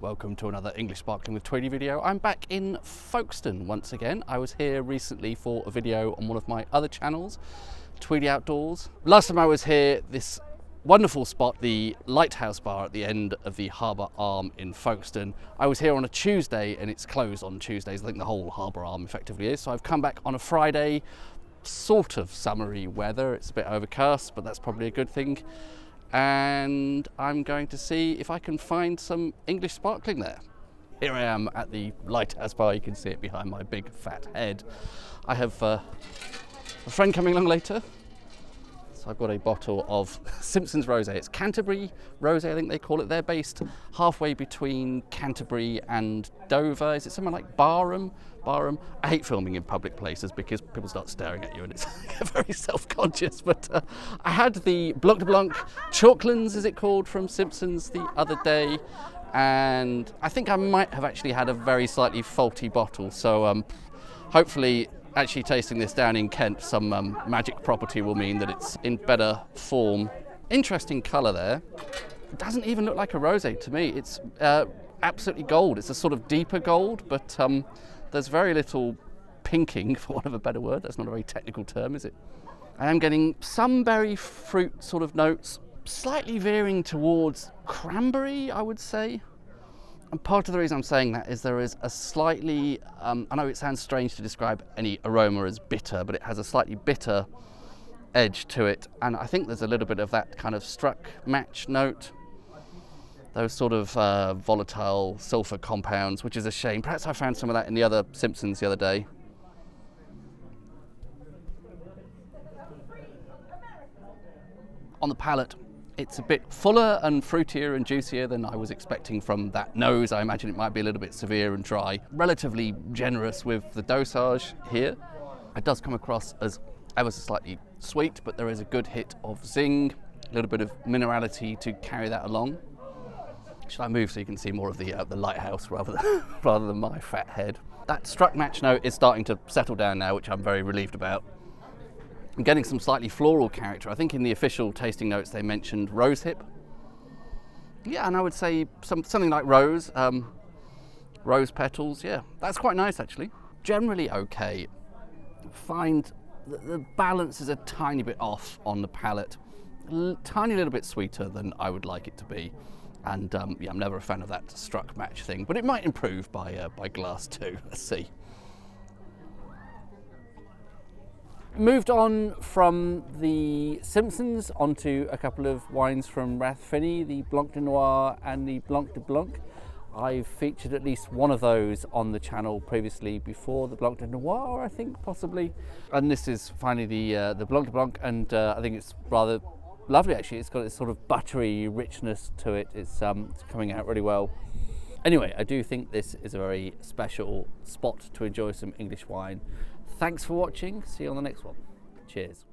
welcome to another English Sparkling with Tweedy video. I'm back in Folkestone once again. I was here recently for a video on one of my other channels, Tweedy Outdoors. Last time I was here, this wonderful spot, the Lighthouse Bar at the end of the harbour arm in Folkestone. I was here on a Tuesday and it's closed on Tuesdays. I think the whole harbour arm effectively is. So I've come back on a Friday, sort of summery weather. It's a bit overcast, but that's probably a good thing. And I'm going to see if I can find some English sparkling there. Here I am at the Lighthouse Bar. You can see it behind my big fat head. I have a friend coming along later. So I've got a bottle of Simpsons Rose. It's Canterbury Rose, I think they call it. They're based halfway between Canterbury and Dover. Is it somewhere like Barham? I hate filming in public places because people start staring at you and it's very self-conscious. But I had the Blanc de Blanc Chalklands, is it called, from Simpsons the other day. And I think I might have actually had a very slightly faulty bottle. So hopefully actually tasting this down in Kent, some magic property will mean that it's in better form. Interesting colour there. It doesn't even look like a rosé to me. It's absolutely gold. It's a sort of deeper gold, but there's very little pinking, for want of a better word. That's not a very technical term, is it? I am getting some berry fruit sort of notes, slightly veering towards cranberry, I would say. And part of the reason I'm saying that is there is a slightly, I know it sounds strange to describe any aroma as bitter, but it has a slightly bitter edge to it. And I think there's a little bit of that kind of struck match note. Those sort of volatile sulfur compounds, which is a shame. Perhaps I found some of that in the other Simpsons the other day. On the palate, it's a bit fuller and fruitier and juicier than I was expecting from that nose. I imagine it might be a little bit severe and dry. Relatively generous with the dosage here. It does come across as ever so slightly sweet, but there is a good hit of zing, a little bit of minerality to carry that along. Should I move so you can see more of the lighthouse rather than my fat head? That struck match note is starting to settle down now, which I'm very relieved about. I'm getting some slightly floral character. I think in the official tasting notes they mentioned rosehip. Yeah, and I would say something like rose petals. Yeah, that's quite nice actually. Generally okay. Find the balance is a tiny bit off on the palate. Tiny little bit sweeter than I would like it to be. And yeah, I'm never a fan of that struck match thing, but it might improve by glass 2. Let's see. Moved on from the Simpsons onto a couple of wines from Rathfinny, the Blanc de Noir and the Blanc de Blanc. I've featured at least one of those on the channel previously before, the Blanc de Noir, I think, possibly. And this is finally the Blanc de Blanc, and I think it's rather lovely actually. It's got this sort of buttery richness to it. It's coming out really well. Anyway, I do think this is a very special spot to enjoy some English wine. Thanks for watching. See you on the next one. Cheers.